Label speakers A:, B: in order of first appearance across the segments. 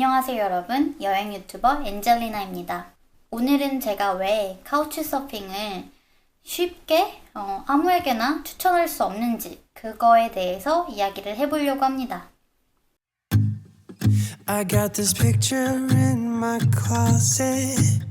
A: 안녕하세요 여러분, 여행 유튜버 엔젤리나입니다. 오늘은 제가 왜 카우치서핑을 쉽게 아무에게나 추천할 수 없는지 그거에 대해서 이야기를 해보려고 합니다.
B: I got this picture in my closet.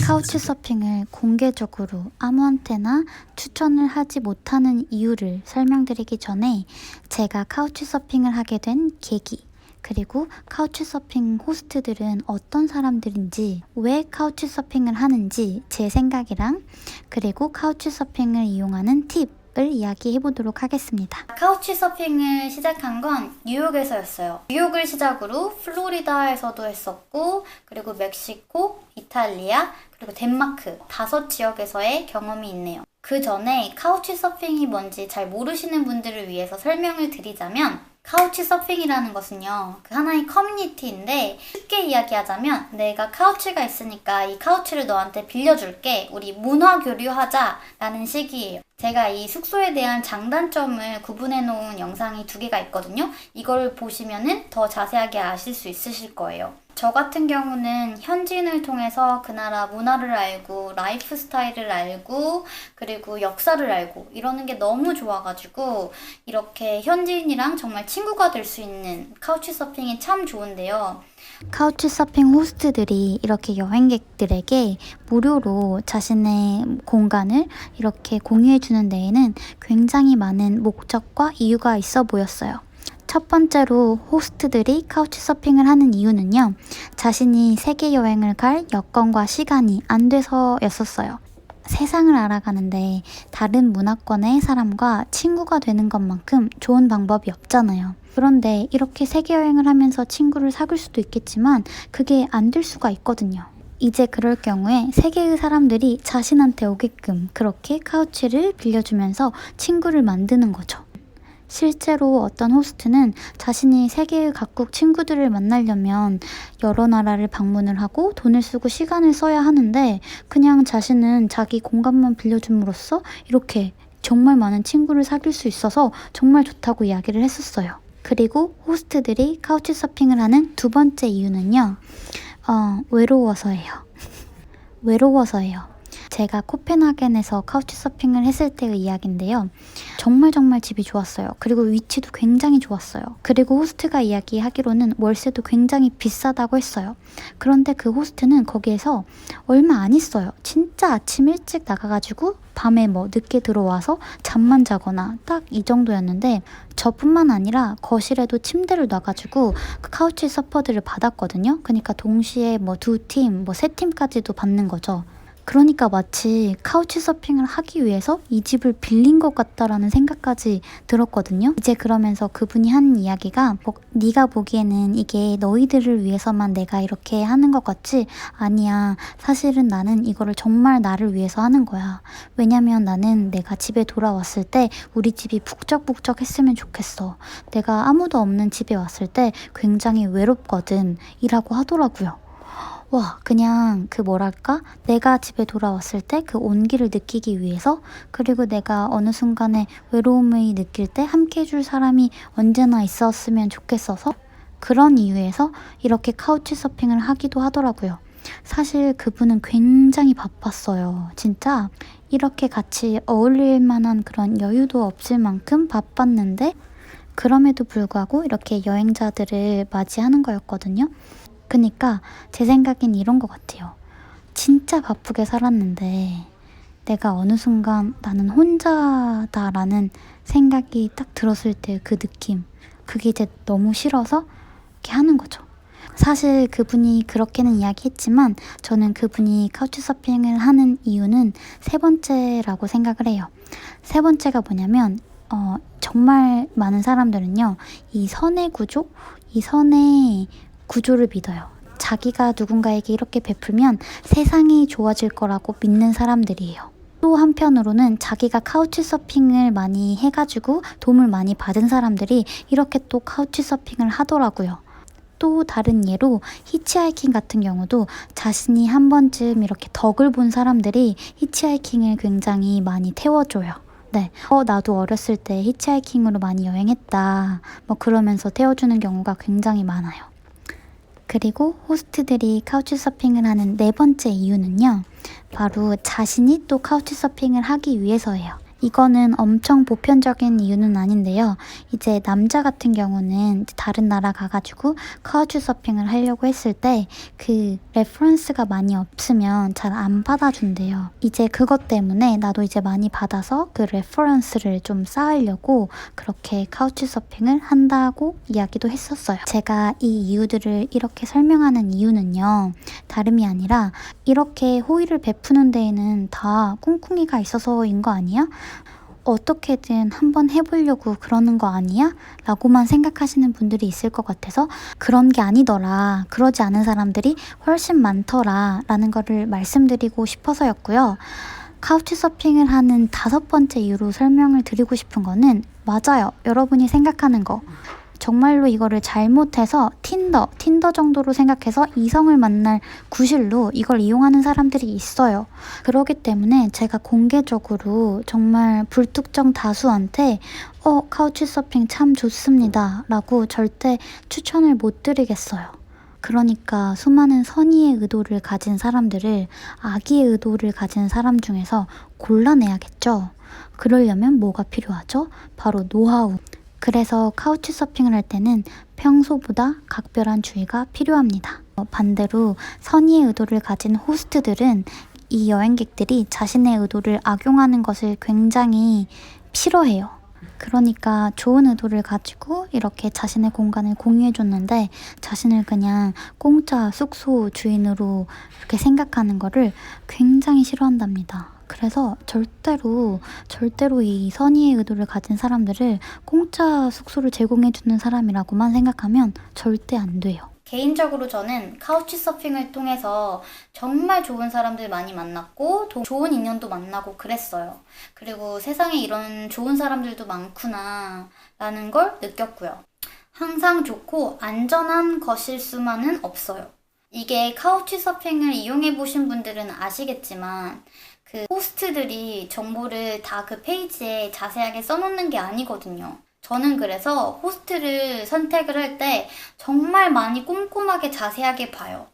C: 카우치서핑을 공개적으로 아무한테나 추천을 하지 못하는 이유를 설명드리기 전에 제가 카우치서핑을 하게 된 계기, 그리고 카우치서핑 호스트들은 어떤 사람들인지, 왜 카우치서핑을 하는지 제 생각이랑, 그리고 카우치서핑을 이용하는 팁을 이야기해 보도록 하겠습니다.
A: 카우치서핑을 시작한 건 뉴욕에서였어요. 뉴욕을 시작으로 플로리다에서도 했었고, 그리고 멕시코, 이탈리아, 그리고 덴마크 5지역에서의 경험이 있네요. 그 전에 카우치서핑이 뭔지 잘 모르시는 분들을 위해서 설명을 드리자면, 카우치서핑이라는 것은요, 그 하나의 커뮤니티인데, 쉽게 이야기하자면 내가 카우치가 있으니까 이 카우치를 너한테 빌려줄게, 우리 문화 교류하자 라는 식이에요. 제가 이 숙소에 대한 장단점을 구분해 놓은 영상이 2개가 있거든요. 이걸 보시면은 더 자세하게 아실 수 있으실 거예요. 저 같은 경우는 현지인을 통해서 그 나라 문화를 알고, 라이프 스타일을 알고, 그리고 역사를 알고 이러는 게 너무 좋아가지고 이렇게 현지인이랑 정말 친구가 될 수 있는 카우치서핑이 참 좋은데요.
C: 카우치서핑 호스트들이 이렇게 여행객들에게 무료로 자신의 공간을 이렇게 공유해주는 데에는 굉장히 많은 목적과 이유가 있어 보였어요. 첫 번째로 호스트들이 카우치서핑을 하는 이유는요, 자신이 세계 여행을 갈 여건과 시간이 안 돼서였었어요. 세상을 알아가는데 다른 문화권의 사람과 친구가 되는 것만큼 좋은 방법이 없잖아요. 그런데 이렇게 세계 여행을 하면서 친구를 사귈 수도 있겠지만 그게 안 될 수가 있거든요. 이제 그럴 경우에 세계의 사람들이 자신한테 오게끔 그렇게 카우치를 빌려주면서 친구를 만드는 거죠. 실제로 어떤 호스트는 자신이 세계의 각국 친구들을 만나려면 여러 나라를 방문을 하고 돈을 쓰고 시간을 써야 하는데, 그냥 자신은 자기 공간만 빌려줌으로써 이렇게 정말 많은 친구를 사귈 수 있어서 정말 좋다고 이야기를 했었어요. 그리고 호스트들이 카우치서핑을 하는 2번째 이유는요, 외로워서예요. 외로워서예요. 제가 코펜하겐에서 카우치서핑을 했을 때의 이야기인데요. 정말 집이 좋았어요. 그리고 위치도 굉장히 좋았어요. 그리고 호스트가 이야기하기로는 월세도 굉장히 비싸다고 했어요. 그런데 그 호스트는 거기에서 얼마 안 있어요. 진짜 아침 일찍 나가가지고 밤에 늦게 들어와서 잠만 자거나 딱 이 정도였는데, 저뿐만 아니라 거실에도 침대를 놔가지고 그 카우치 서퍼들을 받았거든요. 그러니까 동시에 2팀, 3팀까지도 받는 거죠. 그러니까 마치 카우치서핑을 하기 위해서 이 집을 빌린 것 같다라는 생각까지 들었거든요. 이제 그러면서 그분이 하는 이야기가, 네가 보기에는 이게 너희들을 위해서만 내가 이렇게 하는 것 같지? 아니야. 사실은 나는 이거를 정말 나를 위해서 하는 거야. 왜냐면 나는 내가 집에 돌아왔을 때 우리 집이 북적북적 했으면 좋겠어. 내가 아무도 없는 집에 왔을 때 굉장히 외롭거든. 이라고 하더라고요. 와, 그냥 내가 집에 돌아왔을 때 그 온기를 느끼기 위해서, 그리고 내가 어느 순간에 외로움을 느낄 때 함께 해줄 사람이 언제나 있었으면 좋겠어서, 그런 이유에서 이렇게 카우치서핑을 하기도 하더라고요. 사실 그분은 굉장히 바빴어요. 진짜 이렇게 같이 어울릴 만한 그런 여유도 없을 만큼 바빴는데, 그럼에도 불구하고 이렇게 여행자들을 맞이하는 거였거든요. 그러니까 제 생각엔 이런 것 같아요. 진짜 바쁘게 살았는데 내가 어느 순간 나는 혼자다라는 생각이 딱 들었을 때 그 느낌, 그게 이제 너무 싫어서 이렇게 하는 거죠. 사실 그분이 그렇게는 이야기했지만 저는 그분이 카우치서핑을 하는 이유는 3번째라고 생각을 해요. 3번째가 뭐냐면, 정말 많은 사람들은요, 이 선의 구조를 믿어요. 자기가 누군가에게 이렇게 베풀면 세상이 좋아질 거라고 믿는 사람들이에요. 또 한편으로는 자기가 카우치서핑을 많이 해가지고 도움을 많이 받은 사람들이 이렇게 또 카우치서핑을 하더라고요. 또 다른 예로 히치하이킹 같은 경우도 자신이 한 번쯤 이렇게 덕을 본 사람들이 히치하이킹을 굉장히 많이 태워줘요. 네, 나도 어렸을 때 히치하이킹으로 많이 여행했다. 그러면서 태워주는 경우가 굉장히 많아요. 그리고 호스트들이 카우치서핑을 하는 네 번째 이유는요. 바로 자신이 또 카우치서핑을 하기 위해서예요. 이거는 엄청 보편적인 이유는 아닌데요. 이제 남자 같은 경우는 다른 나라 가가지고 카우치서핑을 하려고 했을 때 그 레퍼런스가 많이 없으면 잘 안 받아준대요. 이제 그것 때문에 나도 이제 많이 받아서 그 레퍼런스를 좀 쌓으려고 그렇게 카우치서핑을 한다고 이야기도 했었어요. 제가 이 이유들을 이렇게 설명하는 이유는요. 다름이 아니라 이렇게 호의를 베푸는 데에는 다 꿍꿍이가 있어서인 거 아니야? 어떻게든 한번 해보려고 그러는 거 아니야? 라고만 생각하시는 분들이 있을 것 같아서 그런 게 아니더라. 그러지 않은 사람들이 훨씬 많더라. 라는 거를 말씀드리고 싶어서였고요. 카우치서핑을 하는 5번째 이유로 설명을 드리고 싶은 거는 맞아요. 여러분이 생각하는 거. 정말로 이거를 잘못해서 틴더 정도로 생각해서 이성을 만날 구실로 이걸 이용하는 사람들이 있어요. 그렇기 때문에 제가 공개적으로 정말 불특정 다수한테 카우치서핑 참 좋습니다 라고 절대 추천을 못 드리겠어요. 그러니까 수많은 선의의 의도를 가진 사람들을 악의의 의도를 가진 사람 중에서 골라내야겠죠. 그러려면 뭐가 필요하죠? 바로 노하우. 그래서 카우치서핑을 할 때는 평소보다 각별한 주의가 필요합니다. 반대로 선의의 의도를 가진 호스트들은 이 여행객들이 자신의 의도를 악용하는 것을 굉장히 싫어해요. 그러니까 좋은 의도를 가지고 이렇게 자신의 공간을 공유해줬는데 자신을 그냥 공짜 숙소 주인으로 이렇게 생각하는 거를 굉장히 싫어한답니다. 그래서 절대로 이 선의의 의도를 가진 사람들을 공짜 숙소를 제공해주는 사람이라고만 생각하면 절대 안 돼요.
A: 개인적으로 저는 카우치서핑을 통해서 정말 좋은 사람들 많이 만났고 좋은 인연도 만나고 그랬어요. 그리고 세상에 이런 좋은 사람들도 많구나 라는 걸 느꼈고요. 항상 좋고 안전한 것일 수만은 없어요. 이게 카우치서핑을 이용해 보신 분들은 아시겠지만 그 호스트들이 정보를 다 그 페이지에 자세하게 써놓는 게 아니거든요. 저는 그래서 호스트를 선택을 할 때 정말 많이 꼼꼼하게 자세하게 봐요.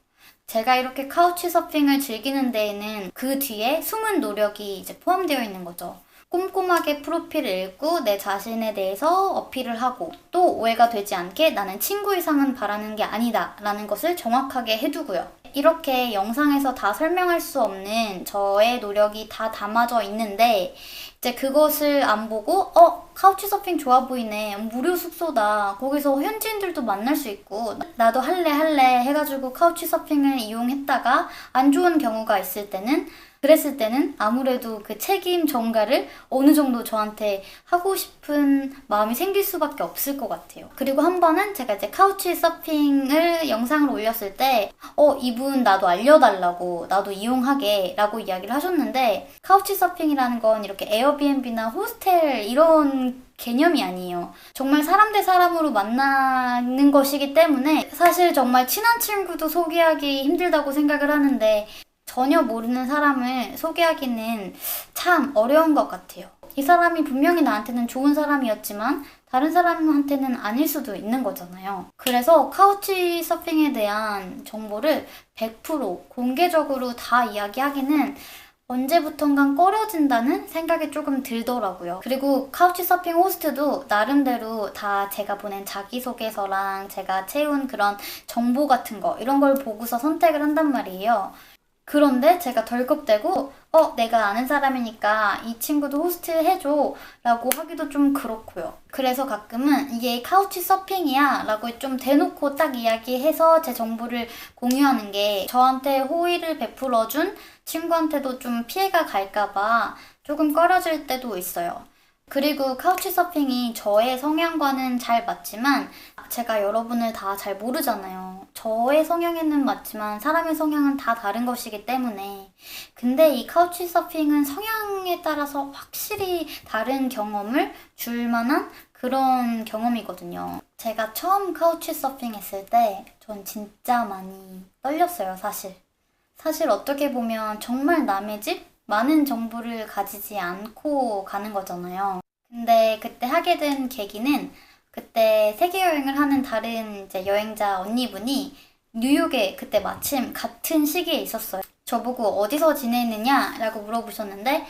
A: 제가 이렇게 카우치서핑을 즐기는 데에는 그 뒤에 숨은 노력이 이제 포함되어 있는 거죠. 꼼꼼하게 프로필을 읽고 내 자신에 대해서 어필을 하고 또 오해가 되지 않게 나는 친구 이상은 바라는 게 아니다 라는 것을 정확하게 해두고요. 이렇게 영상에서 다 설명할 수 없는 저의 노력이 다 담아져 있는데 이제 그것을 안 보고 카우치서핑 좋아 보이네. 무료 숙소다. 거기서 현지인들도 만날 수 있고 나도 할래 해가지고 카우치서핑을 이용했다가 안 좋은 경우가 그랬을 때는 아무래도 그 책임 전가를 어느 정도 저한테 하고 싶은 마음이 생길 수밖에 없을 것 같아요. 그리고 한 번은 제가 이제 카우치 서핑을 영상을 올렸을 때 이분 나도 알려달라고 나도 이용하게 라고 이야기를 하셨는데 카우치 서핑이라는 건 이렇게 에어비앤비나 호스텔 이런 개념이 아니에요. 정말 사람 대 사람으로 만나는 것이기 때문에 사실 정말 친한 친구도 소개하기 힘들다고 생각을 하는데 전혀 모르는 사람을 소개하기는 참 어려운 것 같아요. 이 사람이 분명히 나한테는 좋은 사람이었지만 다른 사람한테는 아닐 수도 있는 거잖아요. 그래서 카우치 서핑에 대한 정보를 100% 공개적으로 다 이야기하기는 언제부턴간 꺼려진다는 생각이 조금 들더라고요. 그리고 카우치 서핑 호스트도 나름대로 다 제가 보낸 자기소개서랑 제가 채운 그런 정보 같은 거 이런 걸 보고서 선택을 한단 말이에요. 그런데 제가 덜컥대고 내가 아는 사람이니까 이 친구도 호스트 해줘 라고 하기도 좀 그렇고요. 그래서 가끔은 이게 카우치 서핑이야 라고 좀 대놓고 딱 이야기해서 제 정보를 공유하는 게 저한테 호의를 베풀어준 친구한테도 좀 피해가 갈까봐 조금 꺼려질 때도 있어요. 그리고 카우치 서핑이 저의 성향과는 잘 맞지만 제가 여러분을 다 잘 모르잖아요. 저의 성향에는 맞지만 사람의 성향은 다 다른 것이기 때문에 근데 이 카우치 서핑은 성향에 따라서 확실히 다른 경험을 줄 만한 그런 경험이거든요. 제가 처음 카우치 서핑 했을 때 전 진짜 많이 떨렸어요, 사실. 사실 어떻게 보면 정말 남의 집? 많은 정보를 가지지 않고 가는 거잖아요. 근데 그때 하게 된 계기는 그때 세계 여행을 하는 다른 이제 여행자 언니분이 뉴욕에 그때 마침 같은 시기에 있었어요. 저보고 어디서 지내느냐라고 물어보셨는데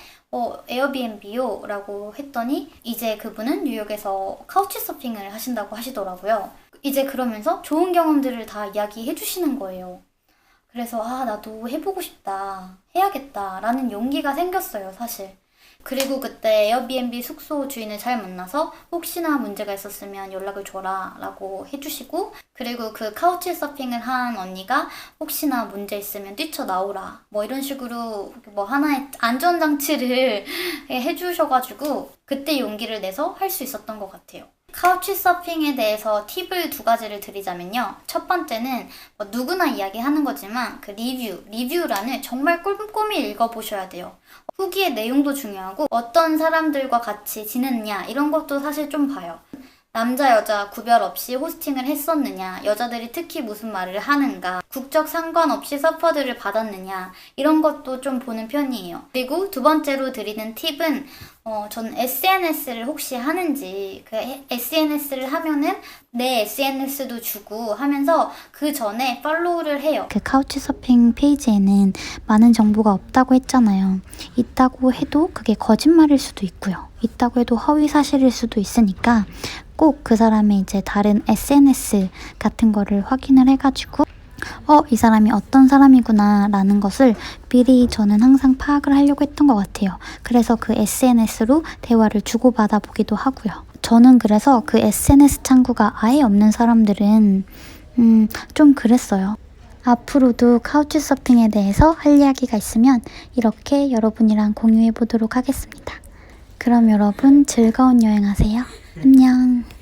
A: 에어비앤비요 라고 했더니 이제 그분은 뉴욕에서 카우치 서핑을 하신다고 하시더라고요. 이제 그러면서 좋은 경험들을 다 이야기해 주시는 거예요. 그래서 나도 해보고 싶다, 해야겠다 라는 용기가 생겼어요, 사실. 그리고 그때 에어비앤비 숙소 주인을 잘 만나서 혹시나 문제가 있었으면 연락을 줘라 라고 해주시고, 그리고 그 카우치 서핑을 한 언니가 혹시나 문제 있으면 뛰쳐나오라 뭐 이런 식으로 뭐 하나의 안전장치를 해주셔가지고 그때 용기를 내서 할 수 있었던 것 같아요. 카우치 서핑에 대해서 팁을 2가지를 드리자면요. 첫 번째는 누구나 이야기하는 거지만 그 리뷰란을 정말 꼼꼼히 읽어보셔야 돼요. 후기의 내용도 중요하고 어떤 사람들과 같이 지냈냐 이런 것도 사실 좀 봐요. 남자 여자 구별 없이 호스팅을 했었느냐, 여자들이 특히 무슨 말을 하는가, 국적 상관없이 서퍼들을 받았느냐 이런 것도 좀 보는 편이에요. 그리고 2번째로 드리는 팁은 저는 SNS를 혹시 하는지, 그 SNS를 하면은 내 SNS도 주고 하면서 그 전에 팔로우를 해요.
C: 그 카우치 서핑 페이지에는 많은 정보가 없다고 했잖아요. 있다고 해도 그게 거짓말일 수도 있고요. 있다고 해도 허위 사실일 수도 있으니까 꼭 그 사람의 이제 다른 SNS 같은 거를 확인을 해가지고 이 사람이 어떤 사람이구나 라는 것을 미리 저는 항상 파악을 하려고 했던 것 같아요. 그래서 그 SNS로 대화를 주고받아 보기도 하고요. 저는 그래서 그 SNS 창구가 아예 없는 사람들은 좀 그랬어요. 앞으로도 카우치 서핑에 대해서 할 이야기가 있으면 이렇게 여러분이랑 공유해 보도록 하겠습니다. 그럼 여러분 즐거운 여행하세요. 안녕.